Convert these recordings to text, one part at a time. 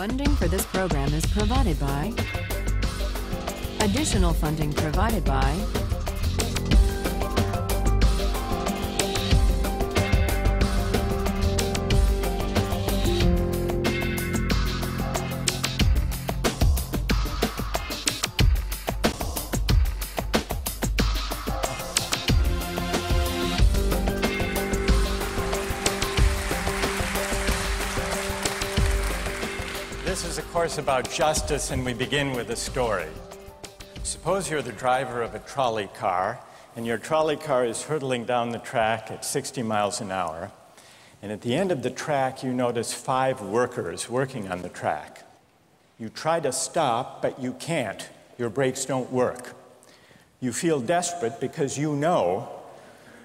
Funding for this program is provided by... Additional funding provided by... This is a course about justice, and we begin with a story. Suppose you're the driver of a trolley car, and your trolley car is hurtling down the track at 60 miles an hour, and at the end of the track you notice 5 workers working on the track. You try to stop, but you can't. Your brakes don't work. You feel desperate because you know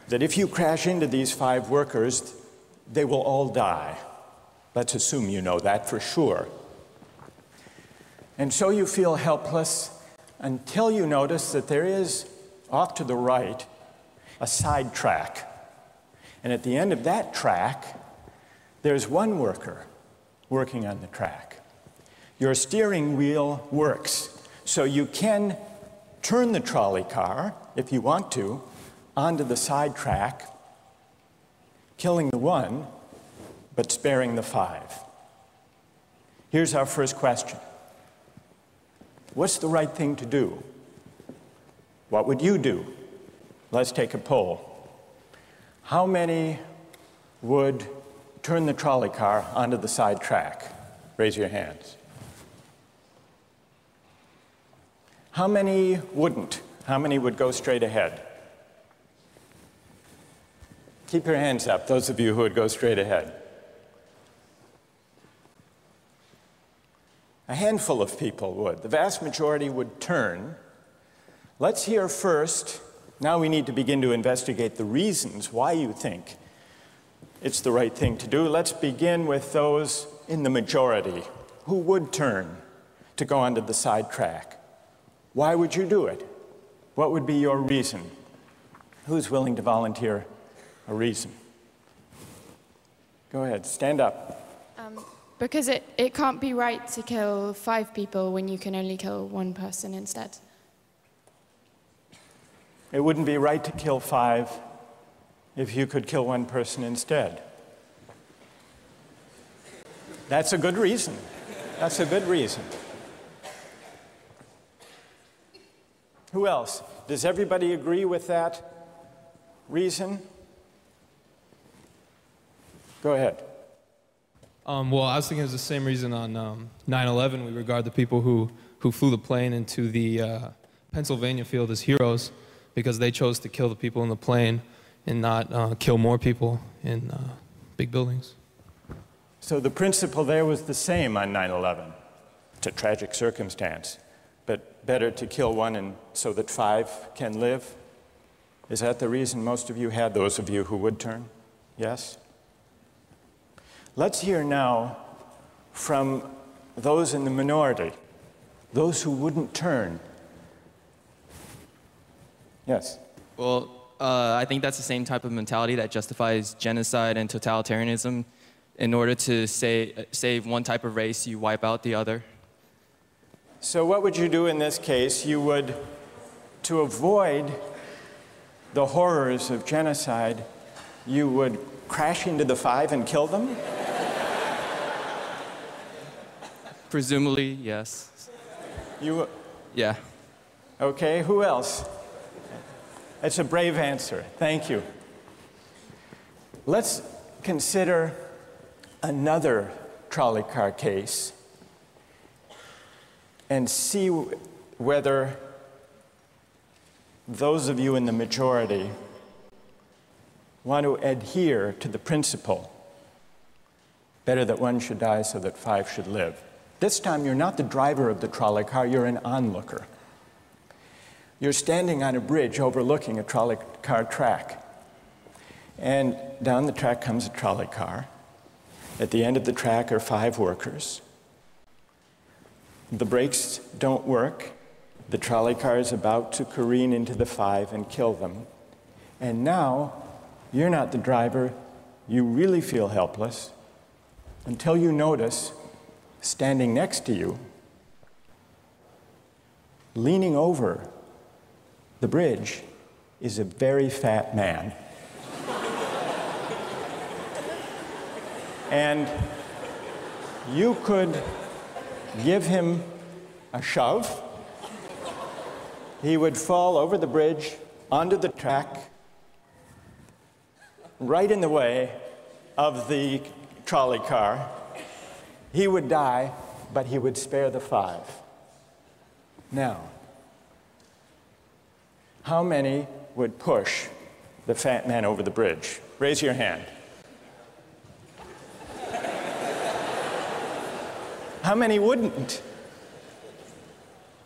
that if you crash into these 5 workers, they will all die. Let's assume you know that for sure. And so you feel helpless until you notice that there is, off to the right, a side track. And at the end of that track, there's one worker working on the track. Your steering wheel works, so you can turn the trolley car, if you want to, onto the side track, killing the one, but sparing the 5. Here's our first question. What's the right thing to do? What would you do? Let's take a poll. How many would turn the trolley car onto the side track? Raise your hands. How many wouldn't? How many would go straight ahead? Keep your hands up, those of you who would go straight ahead. A handful of people would. The vast majority would turn. Let's hear first. Now we need to begin to investigate the reasons why you think it's the right thing to do. Let's begin with those in the majority who would turn to go onto the side track. Why would you do it? What would be your reason? Who's willing to volunteer a reason? Go ahead, stand up. Because it can't be right to kill 5 people when you can only kill 1 person instead. It wouldn't be right to kill 5 if you could kill 1 person instead. That's a good reason. That's a good reason. Who else? Does everybody agree with that reason? Go ahead. Well, I was thinking it's the same reason on 9/11. We regard the people who flew the plane into the Pennsylvania field as heroes because they chose to kill the people in the plane and not kill more people in big buildings. So the principle there was the same on 9/11. It's a tragic circumstance, but better to kill 1 and so that 5 can live? Is that the reason most of you had, those of you who would turn? Yes? Let's hear now from those in the minority, those who wouldn't turn. Yes? Well, I think that's the same type of mentality that justifies genocide and totalitarianism. In order to save one type of race, you wipe out the other. So what would you do in this case? You would, to avoid the horrors of genocide, you would crash into the 5 and kill them? Presumably, yes. You? Yeah. Okay, who else? That's a brave answer. Thank you. Let's consider another trolley car case and see whether those of you in the majority want to adhere to the principle, better that 1 should die so that 5 should live. This time you're not the driver of the trolley car, you're an onlooker. You're standing on a bridge overlooking a trolley car track. And down the track comes a trolley car. At the end of the track are 5 workers. The brakes don't work. The trolley car is about to careen into the 5 and kill them. And now, you're not the driver. You really feel helpless until you notice standing next to you, leaning over the bridge, is a very fat man. And you could give him a shove. He would fall over the bridge, onto the track, right in the way of the trolley car. He would die, but he would spare the 5. Now, how many would push the fat man over the bridge? Raise your hand. How many wouldn't?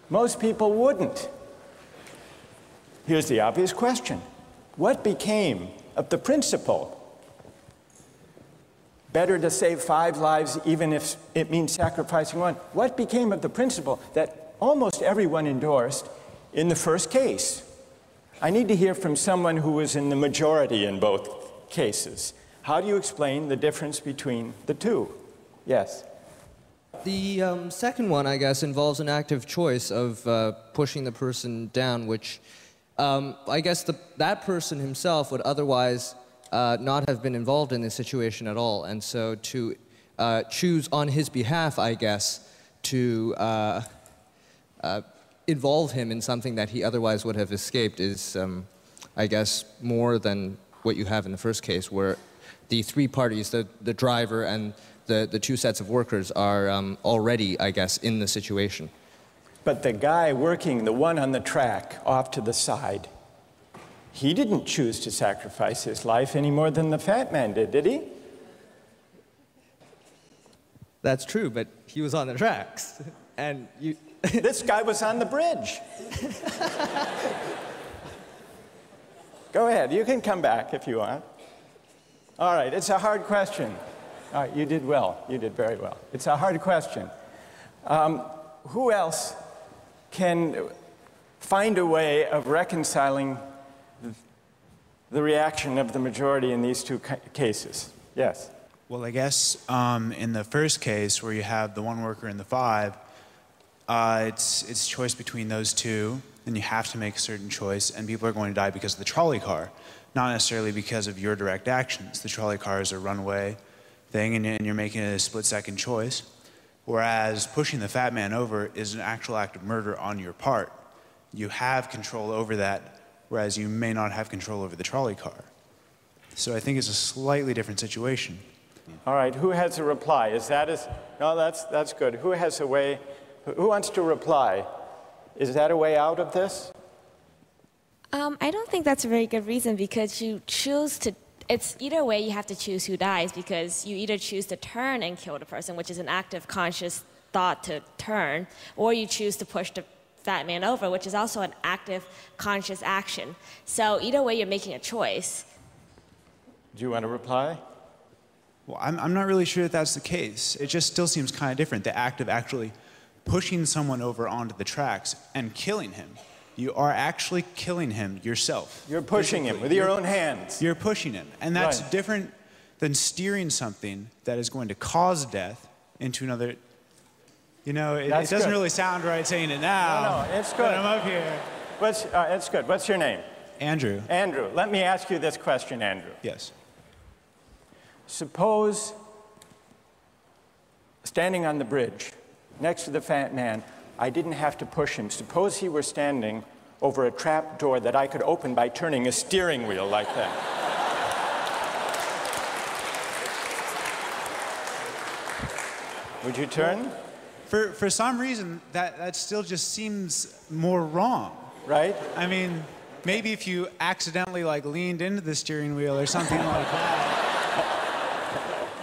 Most people wouldn't. Here's the obvious question. What became of the principle? Better to save 5 lives even if it means sacrificing 1. What became of the principle that almost everyone endorsed in the first case? I need to hear from someone who was in the majority in both cases. How do you explain the difference between the two? Yes? The second one, I guess, involves an active choice of pushing the person down, which I guess that person himself would otherwise not have been involved in this situation at all. And so to choose on his behalf, I guess, to involve him in something that he otherwise would have escaped is, I guess, more than what you have in the first case, where the 3 parties, the driver and the 2 sets of workers, are already, I guess, in the situation. But the guy working, the one on the track off to the side, he didn't choose to sacrifice his life any more than the fat man did he? That's true, but he was on the tracks, and you... This guy was on the bridge. Go ahead, you can come back if you want. All right, it's a hard question. All right, you did well. You did very well. It's a hard question. Who else can find a way of reconciling the reaction of the majority in these 2 cases? Yes? Well, I guess in the first case, where you have the 1 worker and the 5, it's choice between those 2, and you have to make a certain choice, and people are going to die because of the trolley car, not necessarily because of your direct actions. The trolley car is a runaway thing, and you're making a split-second choice, whereas pushing the fat man over is an actual act of murder on your part. You have control over that, whereas you may not have control over the trolley car. So I think it's a slightly different situation. All right, who has a reply? No, that's good. Who has a way? Who wants to reply? Is that a way out of this? I don't think that's a very good reason, because you choose to, it's either way you have to choose who dies, because you either choose to turn and kill the person, which is an active conscious thought to turn, or you choose to push the fat man over, which is also an active conscious action. So either way you're making a choice. Do you want to reply? Well, I'm not really sure that that's the case. It just still seems kind of different, the act of actually pushing someone over onto the tracks and killing him. You are actually killing him yourself. You're pushing him with your own hands. You're pushing him. And that's Right. different than steering something that is going to cause death into another. You know, it doesn't good. really sound right saying it now. No, it's good. But I'm up here. It's good. What's your name? Andrew. Andrew. Let me ask you this question, Andrew. Yes. Suppose, standing on the bridge next to the fat man, I didn't have to push him. Suppose he were standing over a trap door that I could open by turning a steering wheel like that. Would you turn? For some reason, that still just seems more wrong. Right? I mean, maybe if you accidentally like leaned into the steering wheel or something like that.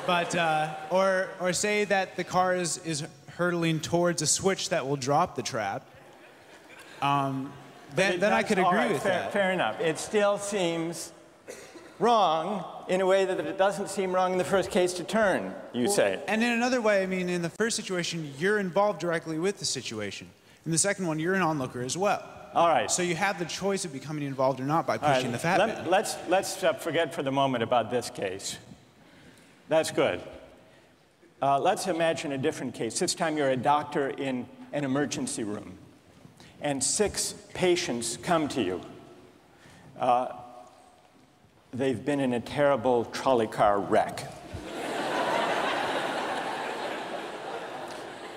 But, or say that the car is hurtling towards a switch that will drop the trap. Then I could agree with that. Fair enough. It still seems wrong in a way that it doesn't seem wrong in the first case to turn, you say. And in another way, I mean, in the first situation, you're involved directly with the situation. In the second one, you're an onlooker as well. All right. So you have the choice of becoming involved or not by pushing the fat man. Let's forget for the moment about this case. That's good. Let's imagine a different case. This time you're a doctor in an emergency room, and 6 patients come to you. They've been in a terrible trolley car wreck.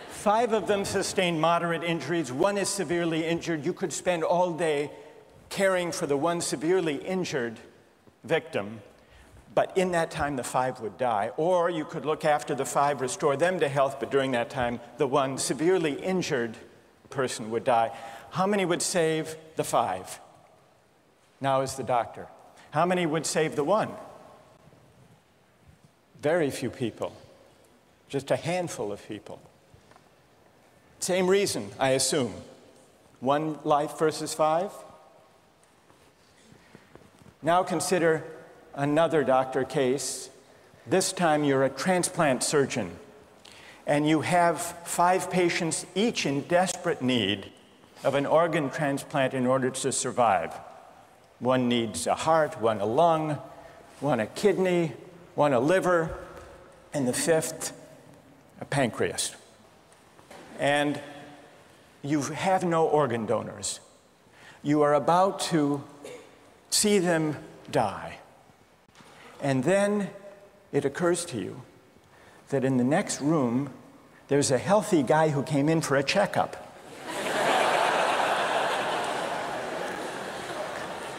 5 of them sustained moderate injuries. 1 is severely injured. You could spend all day caring for the 1 severely injured victim, but in that time the 5 would die. Or you could look after the 5, restore them to health, but during that time the 1 severely injured person would die. How many would save the 5? Now is the doctor. How many would save the 1? Very few people. Just a handful of people. Same reason, I assume. 1 life versus 5? Now consider another doctor case. This time you're a transplant surgeon, and you have 5 patients, each in desperate need of an organ transplant in order to survive. 1 needs a heart, 1 a lung, 1 a kidney, 1 a liver, and the 5th, a pancreas. And you have no organ donors. You are about to see them die. And then it occurs to you that in the next room, there's a healthy guy who came in for a checkup.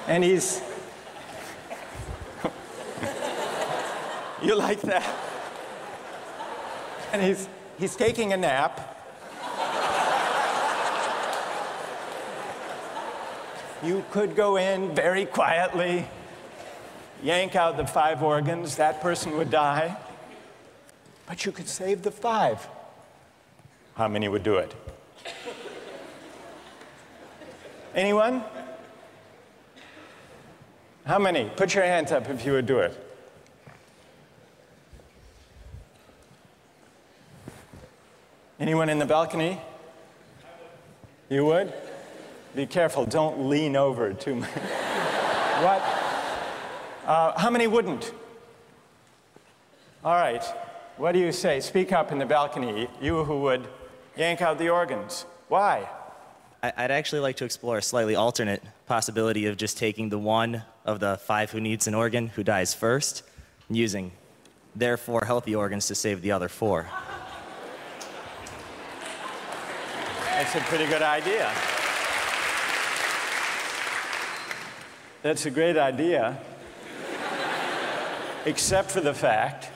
And he's... You like that? And he's taking a nap. You could go in very quietly, yank out the 5 organs, that person would die, but you could save the 5. How many would do it? Anyone? How many? Put your hands up if you would do it. Anyone in the balcony? You would? Be careful, don't lean over too much. What? How many wouldn't? All right, what do you say? Speak up in the balcony, you who would yank out the organs. Why? I'd actually like to explore a slightly alternate possibility of just taking the 1 of the 5 who needs an organ who dies first, and using their 4 healthy organs to save the other 4. That's a pretty good idea. That's a great idea, except for the fact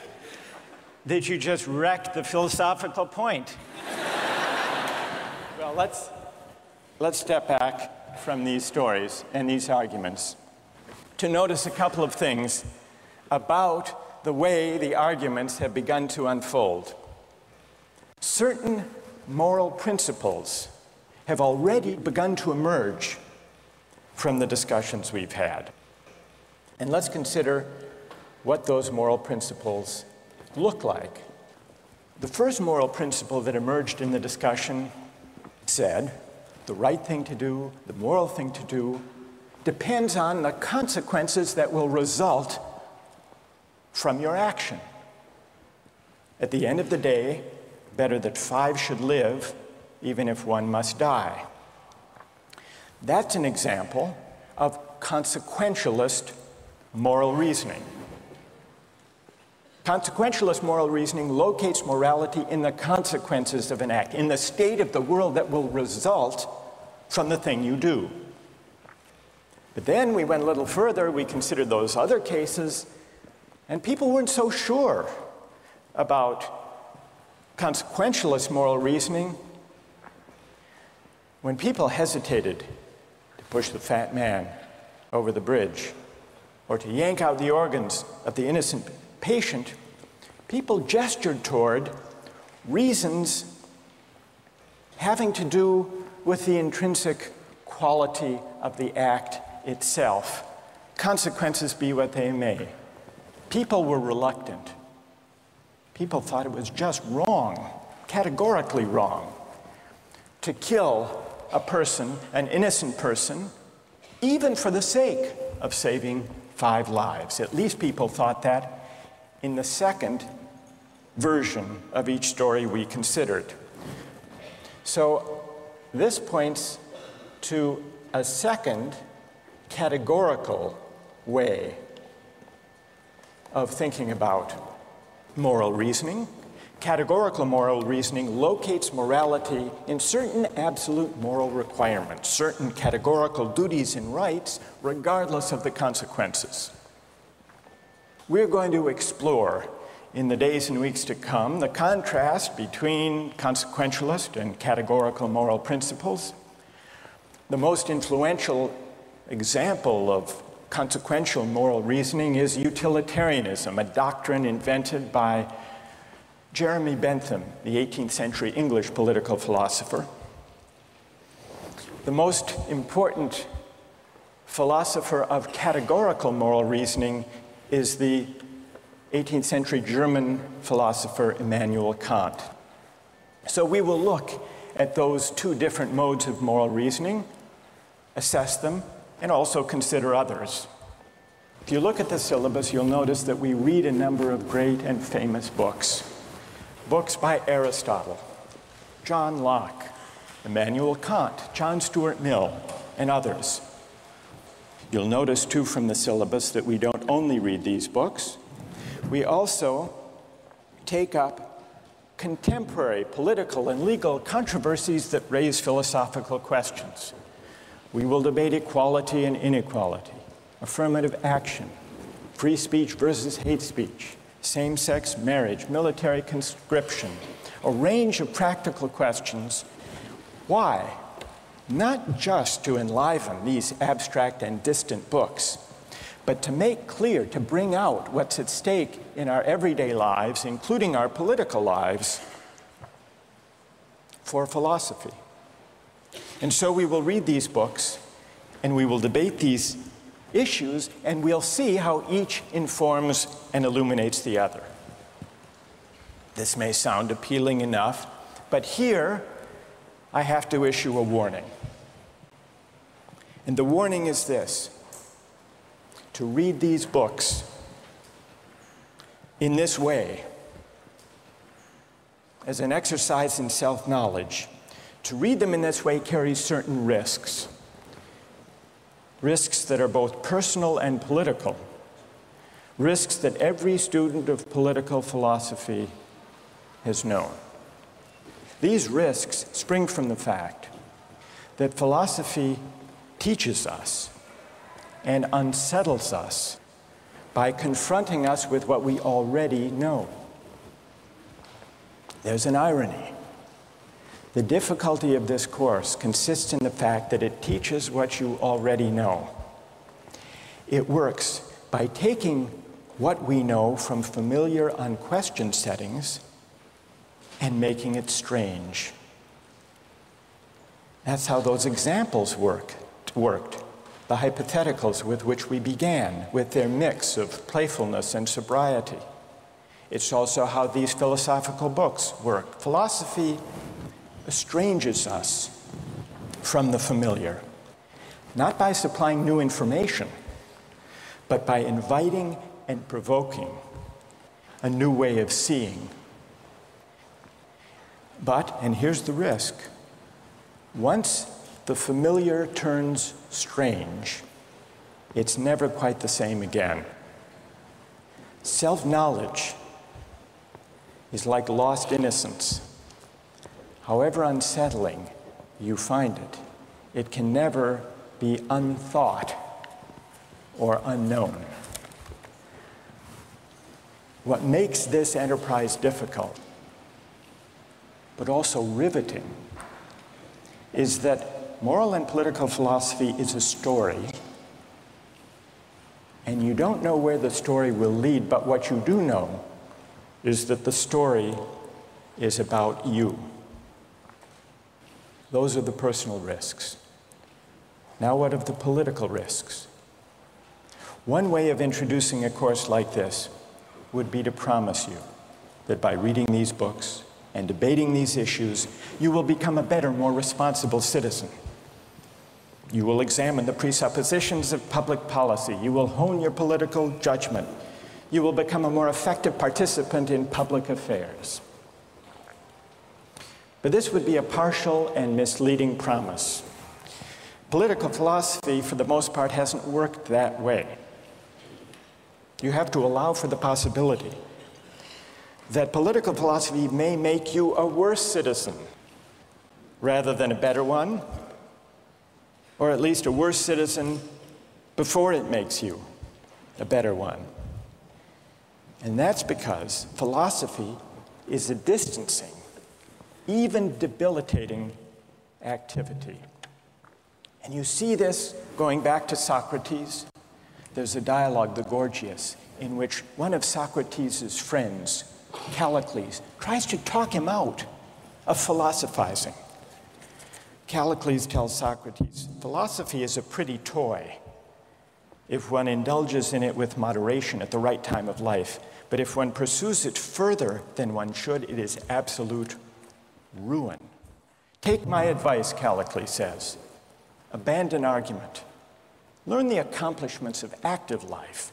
that you just wrecked the philosophical point. Well, let's step back from these stories and these arguments to notice a couple of things about the way the arguments have begun to unfold. Certain moral principles have already begun to emerge from the discussions we've had. And let's consider what those moral principles look like. The first moral principle that emerged in the discussion said the right thing to do, the moral thing to do, depends on the consequences that will result from your action. At the end of the day, better that 5 should live, even if 1 must die. That's an example of consequentialist moral reasoning. Consequentialist moral reasoning locates morality in the consequences of an act, in the state of the world that will result from the thing you do. But then we went a little further, we considered those other cases, and people weren't so sure about consequentialist moral reasoning. When people hesitated to push the fat man over the bridge or to yank out the organs of the innocent patient, people gestured toward reasons having to do with the intrinsic quality of the act itself, consequences be what they may. People were reluctant. People thought it was just wrong, categorically wrong, to kill a person, an innocent person, even for the sake of saving 5 lives. At least people thought that in the second version of each story we considered. So this points to a second categorical way of thinking about moral reasoning. Categorical moral reasoning locates morality in certain absolute moral requirements, certain categorical duties and rights, regardless of the consequences. We're going to explore in the days and weeks to come the contrast between consequentialist and categorical moral principles. The most influential example of consequential moral reasoning is utilitarianism, a doctrine invented by Jeremy Bentham, the 18th century English political philosopher. The most important philosopher of categorical moral reasoning is the 18th century German philosopher Immanuel Kant. So we will look at those two different modes of moral reasoning, assess them, and also consider others. If you look at the syllabus, you'll notice that we read a number of great and famous books. Books by Aristotle, John Locke, Immanuel Kant, John Stuart Mill, and others. You'll notice, too, from the syllabus that we don't only read these books. We also take up contemporary political and legal controversies that raise philosophical questions. We will debate equality and inequality, affirmative action, free speech versus hate speech, same-sex marriage, military conscription, a range of practical questions. Why? Not just to enliven these abstract and distant books, but to make clear, to bring out what's at stake in our everyday lives, including our political lives, for philosophy. And so we will read these books, and we will debate these issues, and we'll see how each informs and illuminates the other. This may sound appealing enough, but here I have to issue a warning. And the warning is this: to read these books in this way, as an exercise in self-knowledge, to read them in this way carries certain risks. Risks that are both personal and political. Risks that every student of political philosophy has known. These risks spring from the fact that philosophy teaches us and unsettles us by confronting us with what we already know. There's an irony. The difficulty of this course consists in the fact that it teaches what you already know. It works by taking what we know from familiar, unquestioned settings and making it strange. That's how those examples worked. The hypotheticals with which we began, with their mix of playfulness and sobriety. It's also how these philosophical books work. Philosophy estranges us from the familiar, not by supplying new information, but by inviting and provoking a new way of seeing. But, and here's the risk, once the familiar turns strange, it's never quite the same again. Self-knowledge is like lost innocence. However unsettling you find it, it can never be unthought or unknown. What makes this enterprise difficult, but also riveting, is that moral and political philosophy is a story, and you don't know where the story will lead, but what you do know is that the story is about you. Those are the personal risks. Now what of the political risks? One way of introducing a course like this would be to promise you that by reading these books and debating these issues, you will become a better, more responsible citizen. You will examine the presuppositions of public policy. You will hone your political judgment. you will become a more effective participant in public affairs. But this would be a partial and misleading promise. Political philosophy, for the most part, hasn't worked that way. You have to allow for the possibility that political philosophy may make you a worse citizen rather than a better one, or at least a worse citizen before it makes you a better one. And that's because philosophy is a distancing, even debilitating activity. And you see this going back to Socrates. There's a dialogue, the Gorgias, in which one of Socrates' friends, Callicles, tries to talk him out of philosophizing. Callicles tells Socrates, philosophy is a pretty toy if one indulges in it with moderation at the right time of life. But if one pursues it further than one should, it is absolute ruin. Take my advice, Callicles says. Abandon argument. Learn the accomplishments of active life.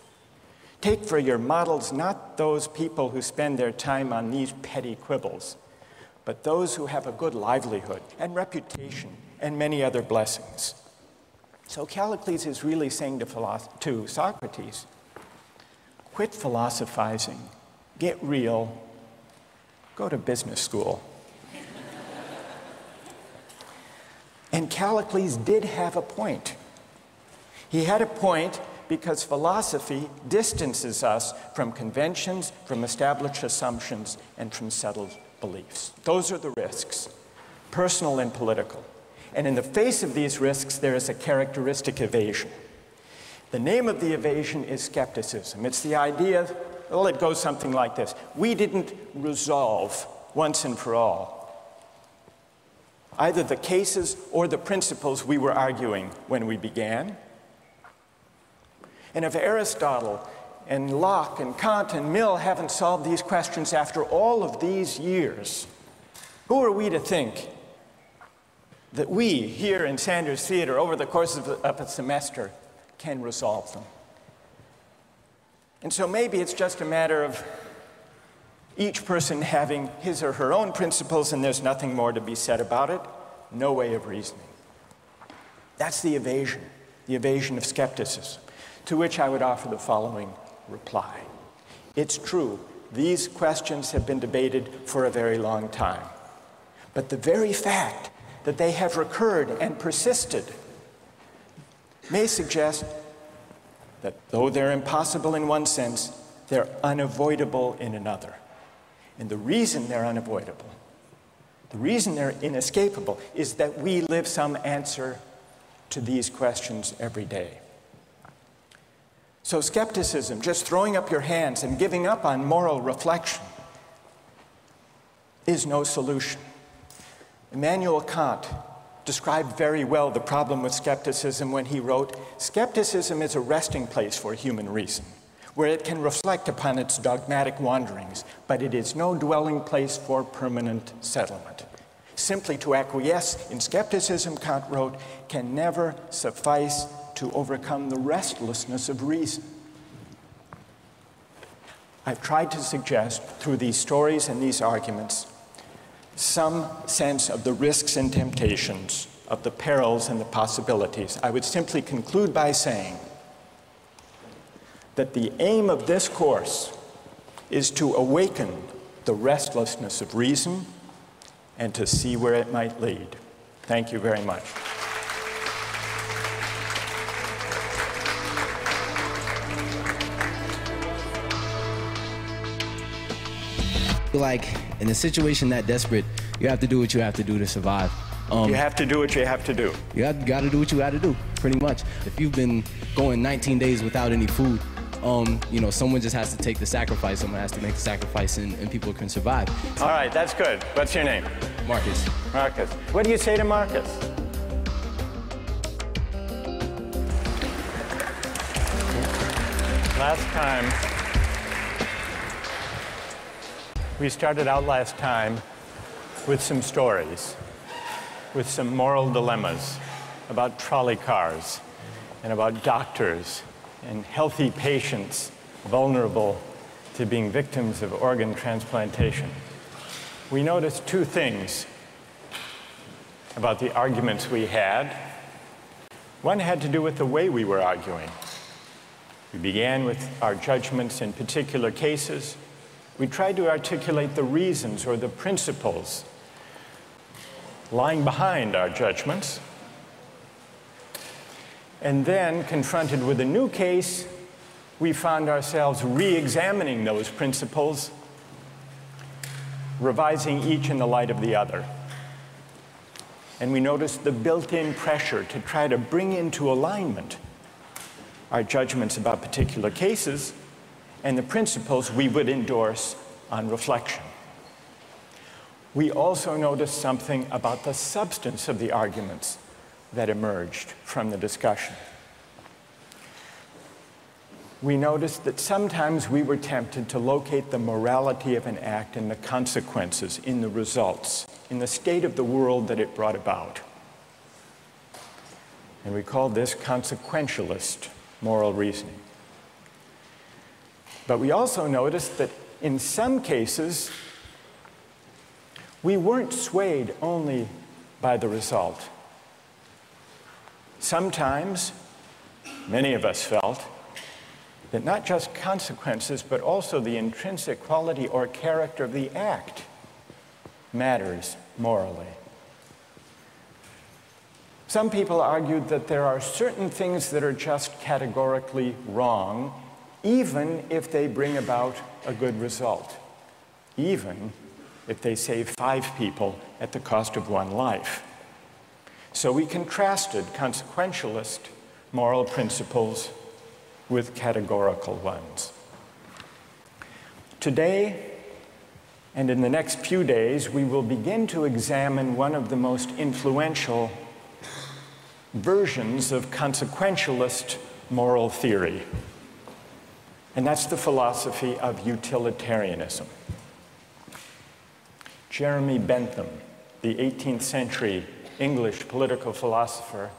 Take for your models not those people who spend their time on these petty quibbles, but those who have a good livelihood and reputation and many other blessings. So Callicles is really saying to Socrates, quit philosophizing, get real, go to business school. And Callicles did have a point. He had a point because philosophy distances us from conventions, from established assumptions, and from settled beliefs. Those are the risks, personal and political. And in the face of these risks, there is a characteristic evasion. The name of the evasion is skepticism. It's the idea, well, it goes something like this. We didn't resolve once and for all either the cases or the principles we were arguing when we began. And if Aristotle and Locke and Kant and Mill haven't solved these questions after all of these years, who are we to think that we here in Sanders Theater over the course of a semester can resolve them? And so maybe it's just a matter of each person having his or her own principles and there's nothing more to be said about it. No way of reasoning. That's the evasion of skepticism, to which I would offer the following reply. It's true, these questions have been debated for a very long time. But the very fact that they have recurred and persisted may suggest that though they're impossible in one sense, they're unavoidable in another. And the reason they're unavoidable, the reason they're inescapable, is that we live some answer to these questions every day. So skepticism, just throwing up your hands and giving up on moral reflection, is no solution. Immanuel Kant described very well the problem with skepticism when he wrote, "Skepticism is a resting place for human reason, where it can reflect upon its dogmatic wanderings, but it is no dwelling place for permanent settlement. Simply to acquiesce in skepticism," Kant wrote, "can never suffice to overcome the restlessness of reason." I've tried to suggest through these stories and these arguments some sense of the risks and temptations, of the perils and the possibilities. I would simply conclude by saying that the aim of this course is to awaken the restlessness of reason and to see where it might lead. Thank you very much. Like, in a situation that desperate, you have to do what you have to do to survive. You have to do what you have to do. You got to do what you got to do, pretty much. If you've been going 19 days without any food, you know, someone just has to take the sacrifice. Someone has to make the sacrifice, and people can survive. All right, that's good. What's your name? Marcus. Marcus. What do you say to Marcus? Last time, we started out last time with some stories, with some moral dilemmas about trolley cars and about doctors and healthy patients vulnerable to being victims of organ transplantation, we noticed two things about the arguments we had. One had to do with the way we were arguing. We began with our judgments in particular cases. We tried to articulate the reasons or the principles lying behind our judgments. And then, confronted with a new case, we found ourselves re-examining those principles, revising each in the light of the other. And we noticed the built-in pressure to try to bring into alignment our judgments about particular cases and the principles we would endorse on reflection. We also noticed something about the substance of the arguments that emerged from the discussion. We noticed that sometimes we were tempted to locate the morality of an act in the consequences, in the results, in the state of the world that it brought about. And we called this consequentialist moral reasoning. But we also noticed that in some cases, we weren't swayed only by the result. Sometimes, many of us felt that not just consequences, but also the intrinsic quality or character of the act matters morally. Some people argued that there are certain things that are just categorically wrong, even if they bring about a good result, even if they save 5 people at the cost of 1 life. So we contrasted consequentialist moral principles with categorical ones. Today, and in the next few days, we will begin to examine one of the most influential versions of consequentialist moral theory, and that's the philosophy of utilitarianism. Jeremy Bentham, the 18th century English political philosopher,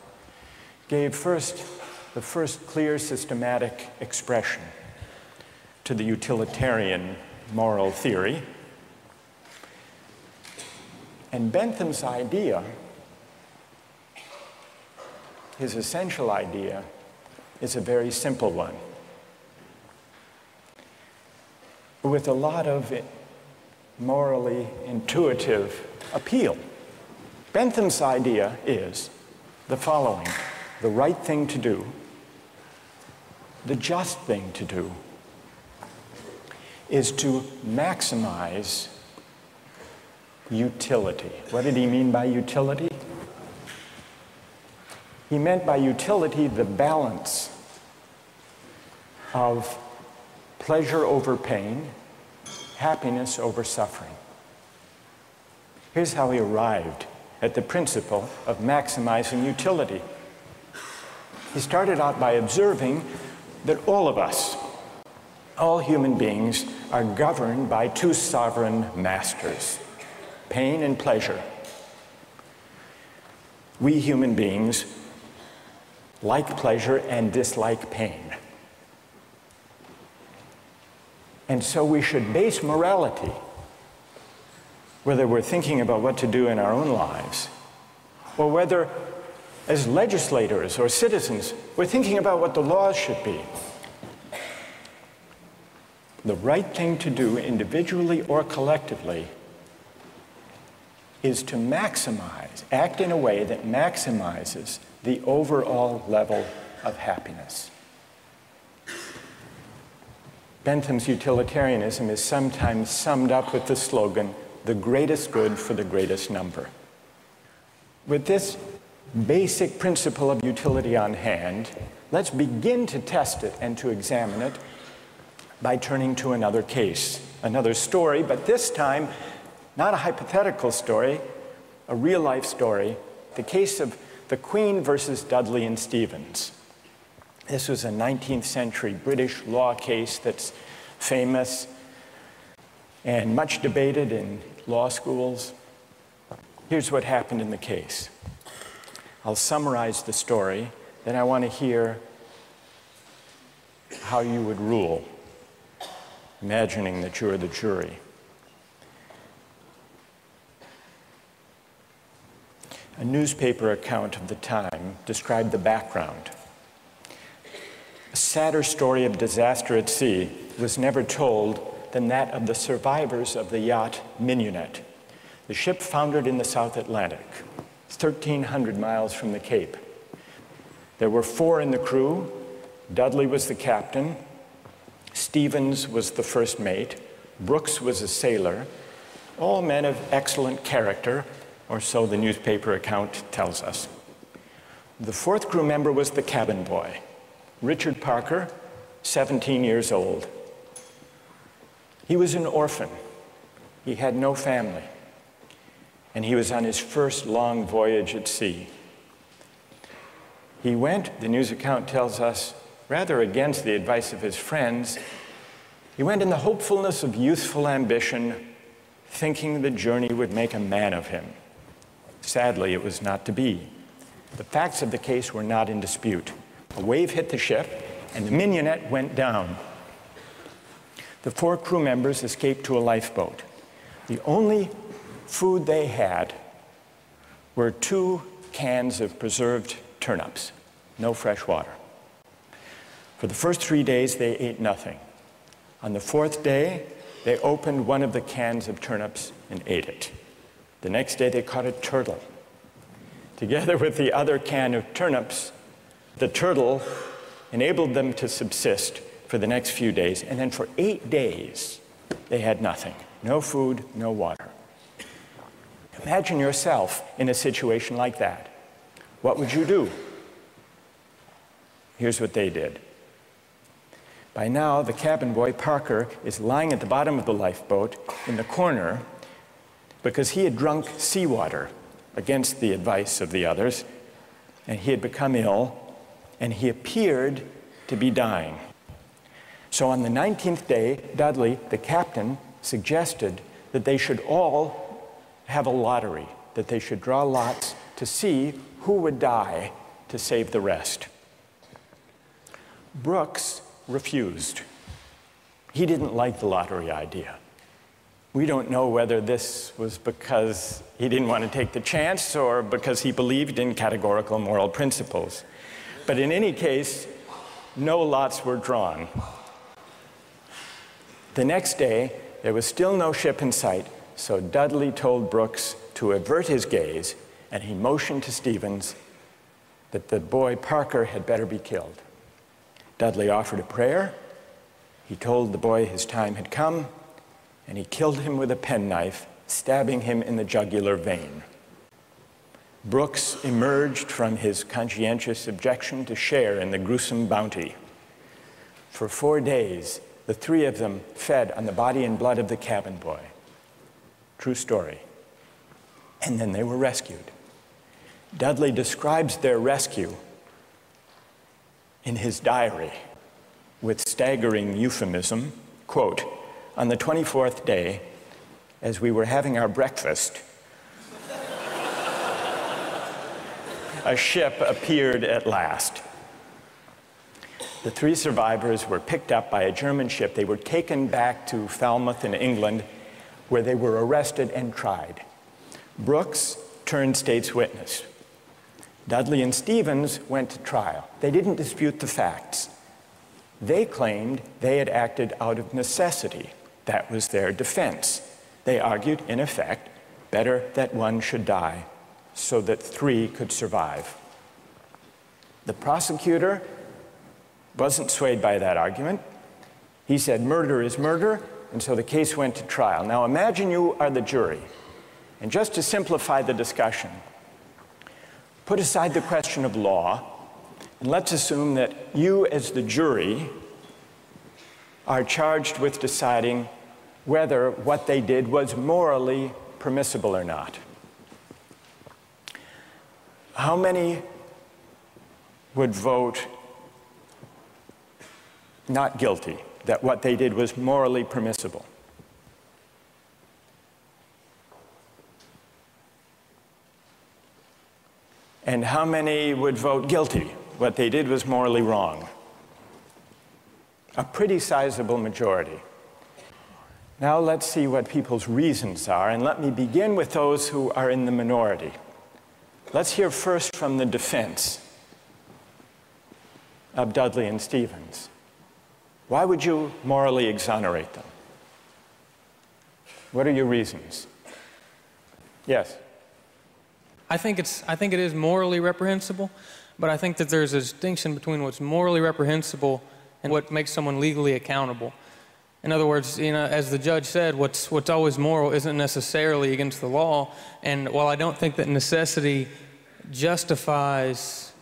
gave the first clear systematic expression to the utilitarian moral theory. And Bentham's idea, his essential idea, is a very simple one, with a lot of morally intuitive appeal. Bentham's idea is the following: the right thing to do, the just thing to do, is to maximize utility. What did he mean by utility? He meant by utility the balance of pleasure over pain, happiness over suffering. Here's how he arrived at the principle of maximizing utility. He started out by observing that all of us, all human beings, are governed by 2 sovereign masters, pain and pleasure. We human beings like pleasure and dislike pain. And so we should base morality, whether we're thinking about what to do in our own lives, or whether as legislators or citizens we're thinking about what the laws should be. The right thing to do individually or collectively is to maximize, act in a way that maximizes the overall level of happiness. Bentham's utilitarianism is sometimes summed up with the slogan, "the greatest good for the greatest number." With this basic principle of utility on hand, let's begin to test it and to examine it by turning to another case, another story, but this time not a hypothetical story, a real-life story, the case of the Queen versus Dudley and Stevens. This was a 19th century British law case that's famous and much debated in law schools. Here's what happened in the case. I'll summarize the story, then I want to hear how you would rule. imagining that you're the jury. A newspaper account of the time described the background. A sadder story of disaster at sea was never told than that of the survivors of the yacht Mignonette. The ship foundered in the South Atlantic, 1,300 miles from the Cape. There were 4 in the crew. Dudley was the captain, Stevens was the first mate, Brooks was a sailor, all men of excellent character, or so the newspaper account tells us. The 4th crew member was the cabin boy, Richard Parker, 17 years old. He was an orphan. He had no family, and he was on his first long voyage at sea. He went, the news account tells us, rather against the advice of his friends. He went in the hopefulness of youthful ambition, thinking the journey would make a man of him. Sadly, it was not to be. The facts of the case were not in dispute. A wave hit the ship, and the Mignonette went down. The 4 crew members escaped to a lifeboat. The only food they had were 2 cans of preserved turnips, no fresh water. For the first 3 days, they ate nothing. On the 4th day, they opened one of the cans of turnips and ate it. The next day, they caught a turtle. Together with the other can of turnips, the turtle enabled them to subsist for the next few days. And then for 8 days, they had nothing. No food, no water. Imagine yourself in a situation like that. What would you do? Here's what they did. By now, the cabin boy, Parker, is lying at the bottom of the lifeboat in the corner because he had drunk seawater against the advice of the others, and he had become ill, and he appeared to be dying. So on the 19th day, Dudley, the captain, suggested that they should all have a lottery, that they should draw lots to see who would die to save the rest. Brooks refused. He didn't like the lottery idea. We don't know whether this was because he didn't want to take the chance or because he believed in categorical moral principles. But in any case, no lots were drawn. The next day, there was still no ship in sight, so Dudley told Brooks to avert his gaze, and he motioned to Stevens that the boy Parker had better be killed. Dudley offered a prayer. He told the boy his time had come, and he killed him with a penknife, stabbing him in the jugular vein. Brooks emerged from his conscientious objection to share in the gruesome bounty. For 4 days, the 3 of them fed on the body and blood of the cabin boy. True story. And then they were rescued. Dudley describes their rescue in his diary with staggering euphemism, quote, "On the 24th day, as we were having our breakfast, a ship appeared at last. The 3 survivors were picked up by a German ship. They were taken back to Falmouth in England, where they were arrested and tried. Brooks turned state's witness. Dudley and Stevens went to trial. They didn't dispute the facts. They claimed they had acted out of necessity. That was their defense. They argued, in effect, better that one should die so that 3 could survive. The prosecutor wasn't swayed by that argument. He said murder is murder, and so the case went to trial. Now imagine you are the jury, and just to simplify the discussion, put aside the question of law, and let's assume that you as the jury are charged with deciding whether what they did was morally permissible or not. How many would vote not guilty, that what they did was morally permissible? And how many would vote guilty, what they did was morally wrong? A pretty sizable majority. Now let's see what people's reasons are, and let me begin with those who are in the minority. Let's hear first from the defense of Dudley and Stevens. Why would you morally exonerate them? What are your reasons? Yes? I think it is morally reprehensible, but I think that there's a distinction between what's morally reprehensible and what makes someone legally accountable. In other words, as the judge said, what's always moral isn't necessarily against the law. And while I don't think that necessity justifies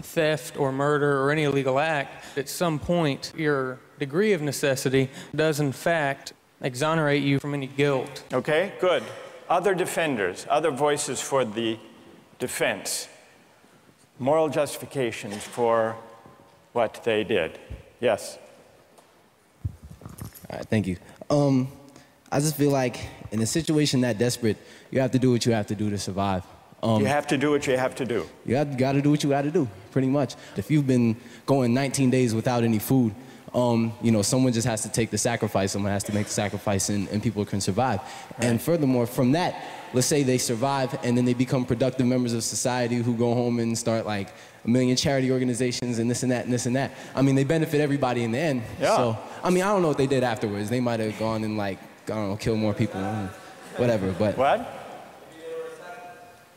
theft or murder or any illegal act, at some point your degree of necessity does in fact exonerate you from any guilt. Okay, good. Other defenders, other voices for the defense, moral justifications for what they did. Yes? All right, thank you. I just feel like in a situation that desperate, you have to do what you have to do to survive. You have to do what you have to do. You got to do what you got to do, pretty much. If you've been going 19 days without any food, someone just has to take the sacrifice. Someone has to make the sacrifice, and people can survive. Right. And furthermore, from that, let's say they survive, and then they become productive members of society who go home and start like 1 million charity organizations and this and that and this and that. I mean, they benefit everybody in the end. Yeah. So, I mean, I don't know what they did afterwards. They might have gone and kill more people, whatever. But what?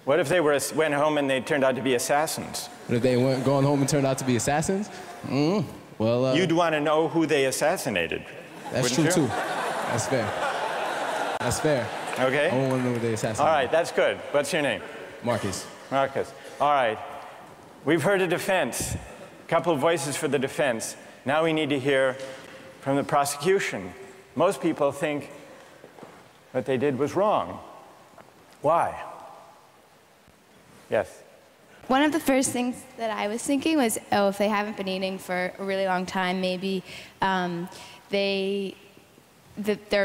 What if they went home and they turned out to be assassins? What if they went going home and turned out to be assassins? Well, you'd want to know who they assassinated. That's true too. That's fair. That's fair. Okay. I want to know who they assassinated. All right, that's good. What's your name? Marcus. Marcus. All right. We've heard a defense. A couple of voices for the defense. Now we need to hear from the prosecution. Most people think what they did was wrong. Why? Yes. One of the first things that I was thinking was, if they haven't been eating for a really long time, maybe they're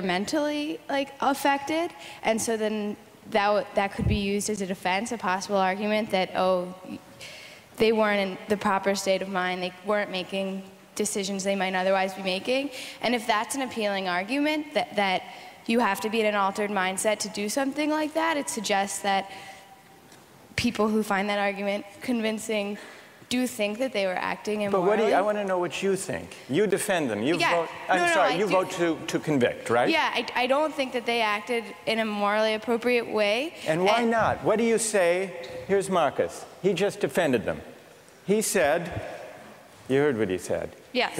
mentally affected, and so then that could be used as a defense, a possible argument that they weren't in the proper state of mind, they weren't making decisions they might otherwise be making, and if that's an appealing argument that you have to be in an altered mindset to do something like that, it suggests that people who find that argument convincing do think that they were acting immorally. But I want to know what you think. You defend them. You vote to convict, right? Yeah, I don't think that they acted in a morally appropriate way. And why not? What do you say? Here's Marcus. He just defended them. He said, you heard what he said. Yes.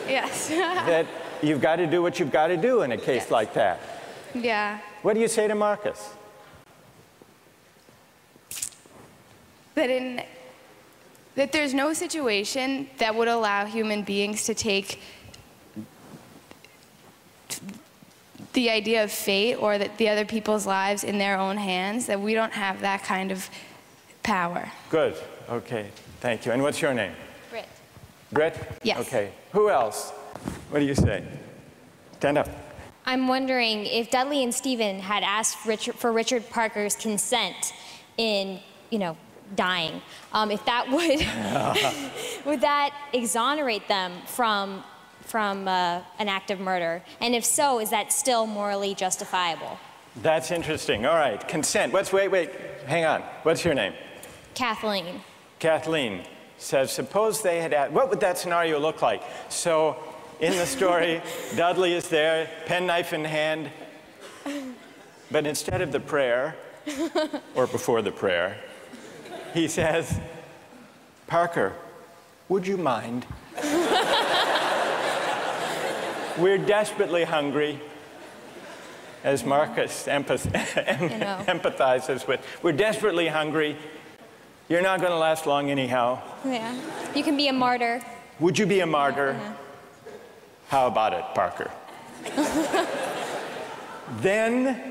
Yes. That you've got to do what you've got to do in a case like that. Yeah. What do you say to Marcus? That there's no situation that would allow human beings to take the idea of fate or the other people's lives in their own hands, that we don't have that kind of power. Good. Okay. Thank you. And what's your name? Britt. Britt? Yes. Okay. Who else? What do you say? Stand up. I'm wondering if Dudley and Stephen had asked for Richard Parker's consent in, dying, if that would that exonerate them from an act of murder? And if so, is that still morally justifiable? That's interesting. All right, consent. Wait, hang on. What's your name? Kathleen. Kathleen says, suppose they had asked, what would that scenario look like? So in the story, Dudley is there, penknife in hand, but instead of the prayer, or before the prayer, he says, Parker, would you mind? We're desperately hungry, as Marcus empathizes with. We're desperately hungry. You're not going to last long anyhow. Yeah. You can be a martyr. Would you be a martyr? Yeah. How about it, Parker? Then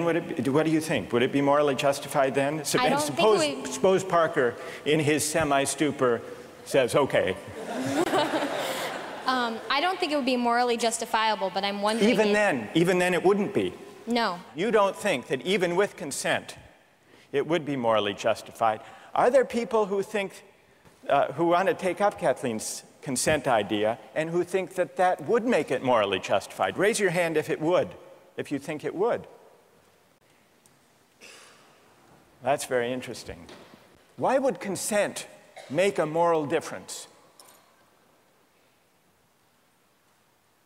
what do you think? Would it be morally justified then? Suppose Parker, in his semi-stupor, says, okay. I don't think it would be morally justifiable, but I'm wondering even then it wouldn't be. No. You don't think that even with consent, it would be morally justified. Are there people who think, who want to take up Kathleen's consent idea and who think that that would make it morally justified. Raise your hand if it would, if you think it would. That's very interesting. Why would consent make a moral difference?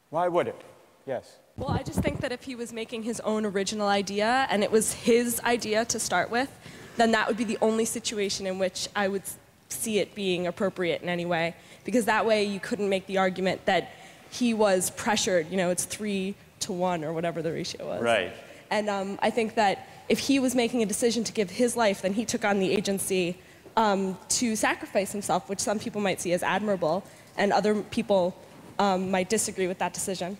Why would it? Yes. Well, I just think that if he was making his own original idea and it was his idea to start with, then that would be the only situation in which I would see it being appropriate in any way. Because that way you couldn't make the argument that he was pressured, you know, it's 3-to-1 or whatever the ratio was. Right. And I think that if he was making a decision to give his life, then he took on the agency to sacrifice himself, which some people might see as admirable, and other people might disagree with that decision.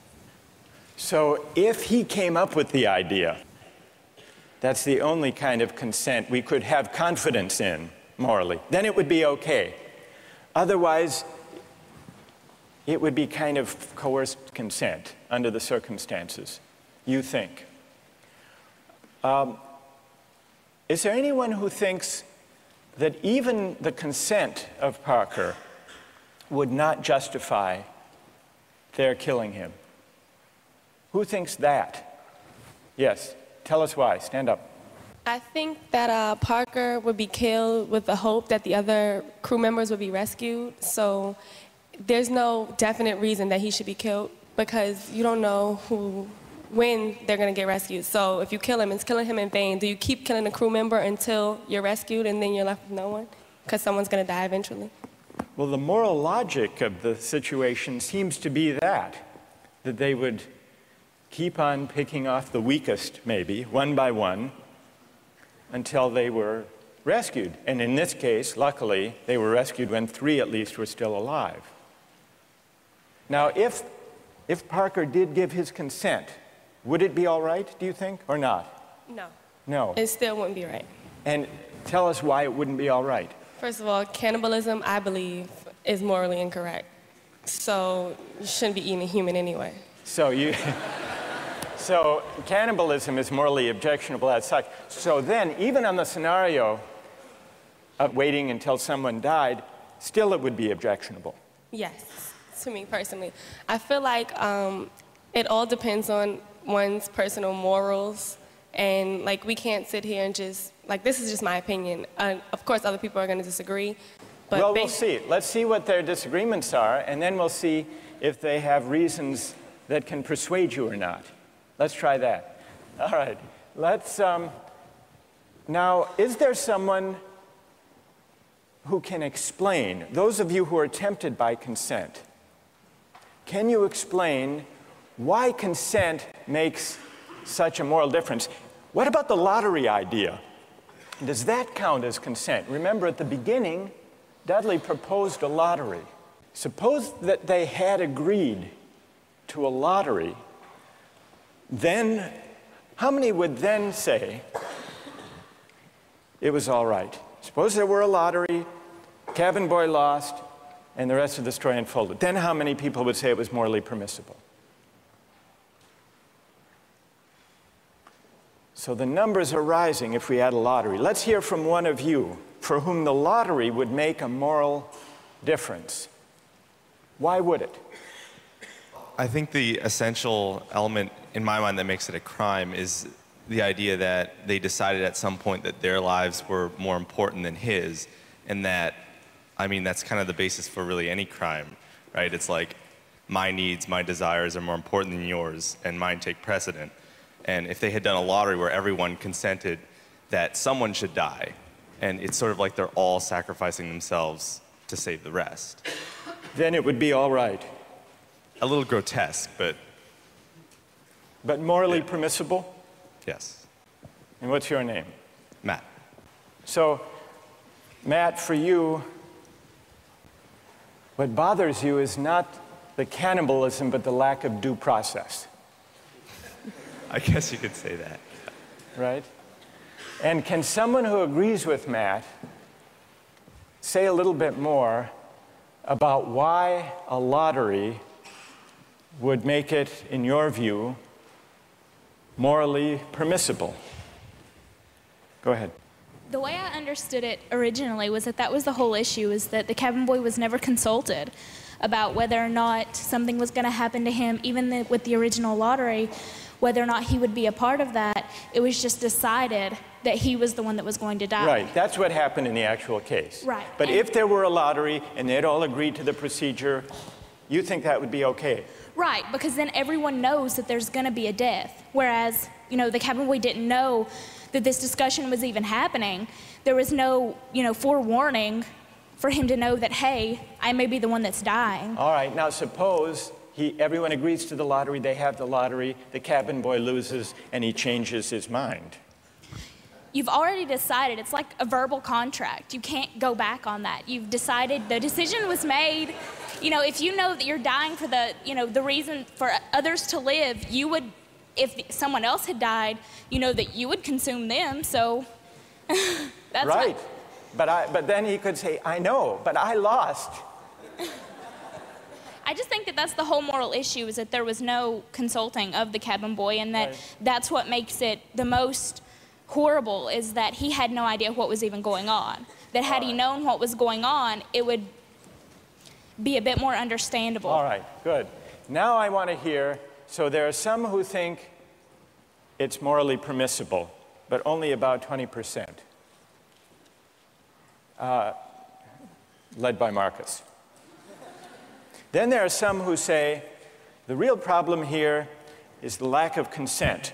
So if he came up with the idea, that's the only kind of consent we could have confidence in morally, then it would be okay. Otherwise, it would be kind of coerced consent under the circumstances, you think. Is there anyone who thinks that even the consent of Parker would not justify their killing him? Who thinks that? Yes, tell us why. Stand up. I think that Parker would be killed with the hope that the other crew members would be rescued. So there's no definite reason that he should be killed because you don't know when they're going to get rescued. So if you kill him, it's killing him in vain. Do you keep killing a crew member until you're rescued and then you're left with no one? Because someone's going to die eventually. Well, the moral logic of the situation seems to be that they would keep on picking off the weakest, maybe, one by one, until they were rescued. And in this case, luckily, they were rescued when 3 at least were still alive. Now, if Parker did give his consent, would it be all right, do you think, or not? No. No. It still wouldn't be right. And tell us why it wouldn't be all right. First of all, cannibalism, I believe, is morally incorrect. So you shouldn't be eating a human anyway. So cannibalism is morally objectionable as such. So then, even on the scenario of waiting until someone died, still it would be objectionable. Yes, to me personally. I feel like it all depends on one's personal morals. And like, we can't sit here and just, like, this is just my opinion. Of course, other people are going to disagree. But well, we'll see. Let's see what their disagreements are, and then we'll see if they have reasons that can persuade you or not. Let's try that. All right. Let's, now, is there someone who can explain, those of you who are tempted by consent, can you explain why consent makes such a moral difference? What about the lottery idea? Does that count as consent? Remember, at the beginning, Dudley proposed a lottery. Suppose that they had agreed to a lottery, then how many would then say it was all right? Suppose there were a lottery, cabin boy lost, and the rest of the story unfolded. Then how many people would say it was morally permissible? So the numbers are rising if we had a lottery. Let's hear from one of you for whom the lottery would make a moral difference. Why would it? I think the essential element in my mind that makes it a crime is the idea that they decided at some point that their lives were more important than his, and that, I mean, that's kind of the basis for really any crime, right? It's like, my needs, my desires are more important than yours, and mine take precedent. And if they had done a lottery where everyone consented that someone should die, and it's sort of like they're all sacrificing themselves to save the rest. Then it would be all right. A little grotesque, but... But morally permissible? Yes. And what's your name? Matt. So, Matt, for you, what bothers you is not the cannibalism, but the lack of due process. I guess you could say that. Right? And can someone who agrees with Matt say a little bit more about why a lottery would make it, in your view, morally permissible? Go ahead. The way I understood it originally was that was the whole issue, is that the cabin boy was never consulted. about whether or not something was going to happen to him, even with the original lottery, whether or not he would be a part of that. It was just decided that he was the one that was going to die. Right, that's what happened in the actual case. Right. But if there were a lottery and they'd all agreed to the procedure, you think that would be okay? Right, because then everyone knows that there's going to be a death. Whereas, you know, the cabin boy didn't know that this discussion was even happening. There was no, you know, forewarning for him to know that, hey, I may be the one that's dying. All right, now suppose everyone agrees to the lottery, they have the lottery, the cabin boy loses, and he changes his mind. You've already decided. It's like a verbal contract. You can't go back on that. You've decided, the decision was made. You know, if you know that you're dying for the, you know, the reason for others to live, you would, if someone else had died, you know that you would consume them, so that's right. But then he could say, I know, but I lost. I just think that that's the whole moral issue, is that there was no consulting of the cabin boy, and that that's what makes it the most horrible, is that he had no idea what was even going on. That had he known what was going on, it would be a bit more understandable. All right, good. Now I want to hear, so there are some who think it's morally permissible, but only about 20%. Led by Marcus. Then there are some who say the real problem here is the lack of consent.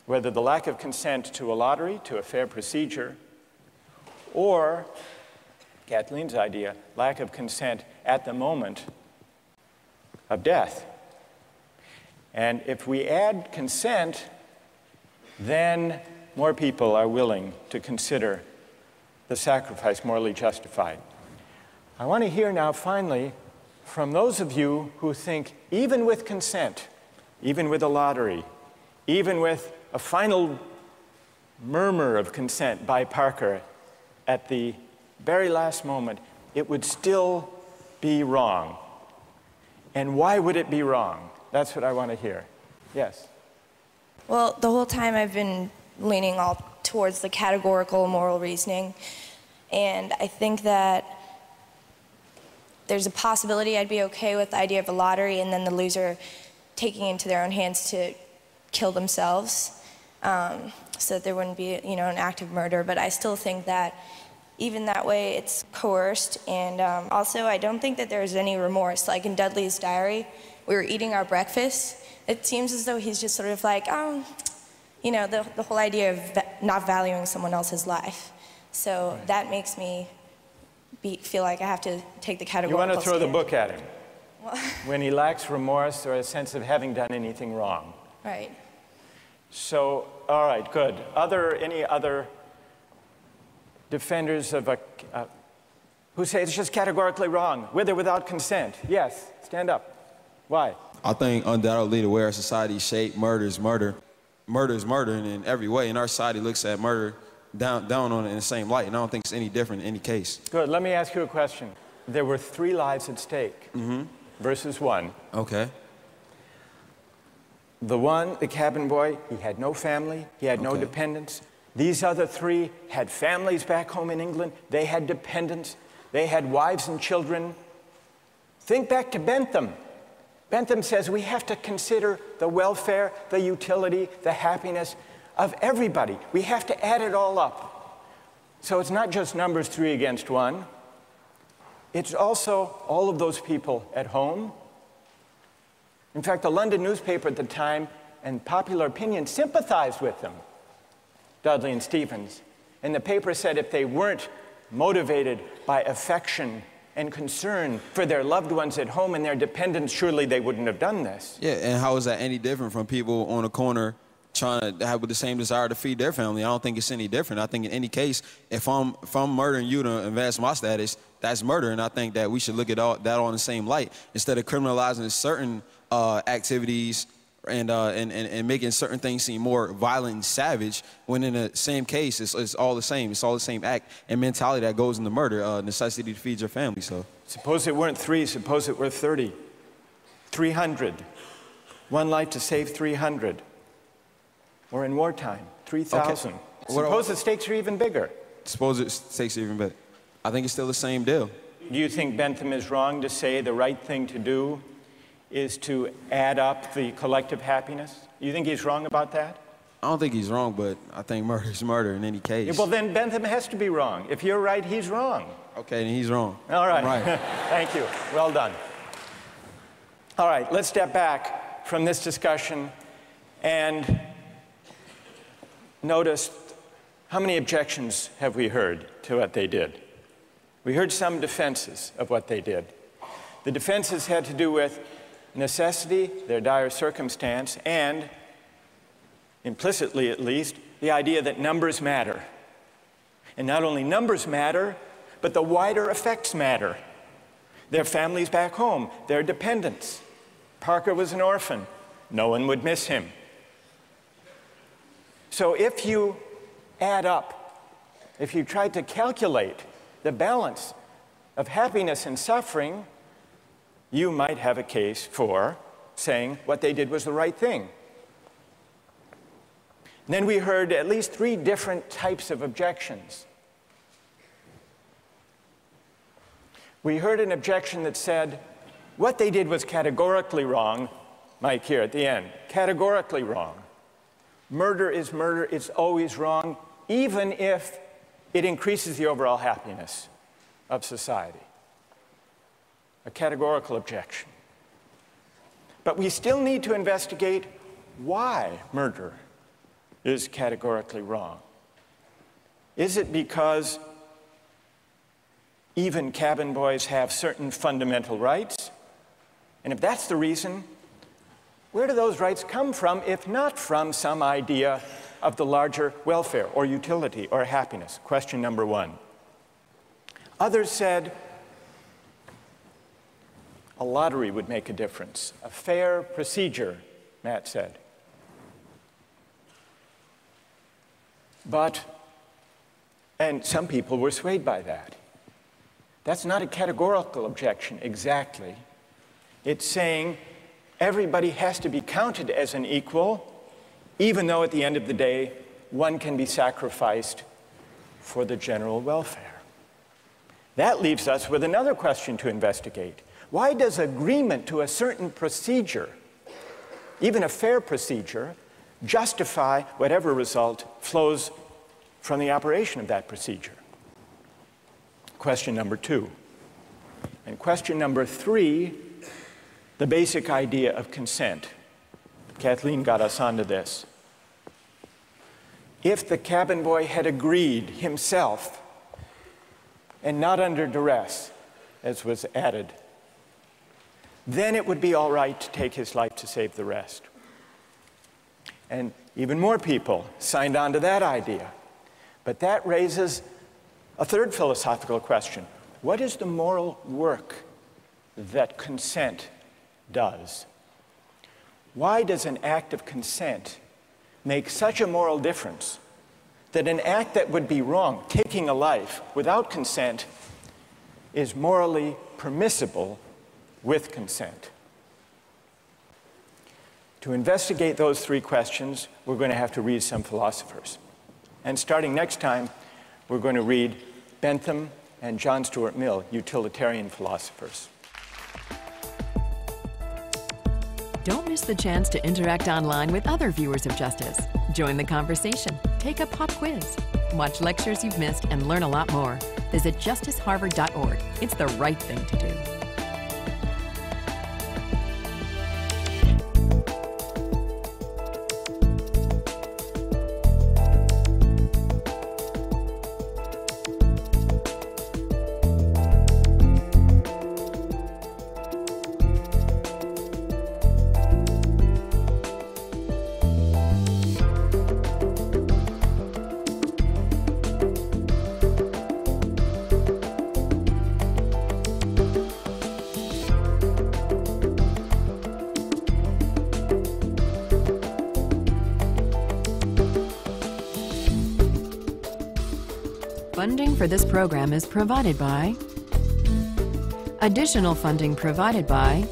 Whether the lack of consent to a lottery, to a fair procedure, or, Kathleen's idea, lack of consent at the moment of death. And if we add consent, then more people are willing to consider the sacrifice morally justified. I want to hear now, finally, from those of you who think even with consent, even with a lottery, even with a final murmur of consent by Parker at the very last moment, it would still be wrong. And why would it be wrong? That's what I want to hear. Yes? Well, the whole time I've been leaning all towards the categorical moral reasoning. And I think that there's a possibility I'd be okay with the idea of a lottery and then the loser taking it into their own hands to kill themselves, so that there wouldn't be, you know, an act of murder. But I still think that even that way it's coerced. And also I don't think that there's any remorse. Like in Dudley's diary, we were eating our breakfast. It seems as though he's just sort of like, you know, the whole idea of not valuing someone else's life. So that makes me feel like I have to take the categorical. You want to throw the stand. book at him when he lacks remorse or a sense of having done anything wrong. Right. So, all right, good. Any other defenders of who say it's just categorically wrong, with or without consent? Yes, stand up. Why? I think undoubtedly the way our society is shaped, murder is murder. Murder is murder in every way, and our society looks at murder down on it in the same light, and I don't think it's any different in any case. Good. Let me ask you a question. There were 3 lives at stake versus 1. Okay. The one, the cabin boy, he had no family, he had no dependents. These other 3 had families back home in England, they had dependents, they had wives and children. Think back to Bentham. Bentham says we have to consider the welfare, the utility, the happiness of everybody. We have to add it all up. So it's not just numbers 3 against 1. It's also all of those people at home. In fact, the London newspaper at the time and popular opinion sympathized with them, Dudley and Stevens. And the paper said if they weren't motivated by affection and concern for their loved ones at home and their dependents, surely they wouldn't have done this. Yeah, and how is that any different from people on a corner trying to have the same desire to feed their family? I don't think it's any different. I think in any case, if I'm murdering you to advance my status, that's murder, and I think that we should look at that all in the same light instead of criminalizing certain activities and making certain things seem more violent and savage, when in the same case, it's all the same. It's all the same act and mentality that goes into murder, necessity to feed your family. So suppose it weren't 3, suppose it were 30, 300. 1 life to save 300. Or in wartime, 3,000. Okay. Suppose the stakes are even bigger. Suppose the stakes are even bigger. I think it's still the same deal. you think Bentham is wrong to say the right thing to do is to add up the collective happiness? You think he's wrong about that? I don't think he's wrong, but I think murder is murder in any case. Yeah, well, then Bentham has to be wrong. If you're right, he's wrong. Okay, then he's wrong. All right. Right. Thank you. Well done. All right, let's step back from this discussion and notice how many objections have we heard to what they did. We heard some defenses of what they did. The defenses had to do with necessity, their dire circumstance, and, implicitly at least, the idea that numbers matter. And not only numbers matter, but the wider effects matter. Their families back home, their dependents. Parker was an orphan. No one would miss him. So if you add up, if you try to calculate the balance of happiness and suffering, you might have a case for saying what they did was the right thing. And then we heard at least 3 different types of objections. We heard an objection that said, what they did was categorically wrong. Mike here at the end, categorically wrong. Murder is murder, it's always wrong, even if it increases the overall happiness of society. A categorical objection. But we still need to investigate why murder is categorically wrong. Is it because even cabin boys have certain fundamental rights? And if that's the reason, where do those rights come from, if not from some idea of the larger welfare or utility or happiness? Question number 1. Others said a lottery would make a difference. A fair procedure, Matt said. And some people were swayed by that. That's not a categorical objection exactly. It's saying everybody has to be counted as an equal, even though at the end of the day, one can be sacrificed for the general welfare. That leaves us with another question to investigate. Why does agreement to a certain procedure, even a fair procedure, justify whatever result flows from the operation of that procedure? Question number 2. And question number 3, the basic idea of consent. Kathleen got us onto this. If the cabin boy had agreed himself, and not under duress, as was added, then it would be all right to take his life to save the rest. And even more people signed on to that idea. But that raises a third philosophical question. What is the moral work that consent does? Why does an act of consent make such a moral difference that an act that would be wrong, taking a life without consent, is morally permissible with consent? To investigate those 3 questions, we're going to have to read some philosophers. And starting next time, we're going to read Bentham and John Stuart Mill, utilitarian philosophers. Don't miss the chance to interact online with other viewers of Justice. Join the conversation, take a pop quiz, watch lectures you've missed, and learn a lot more. Visit justiceharvard.org. It's the right thing to do. Funding for this program is provided by... Additional funding provided by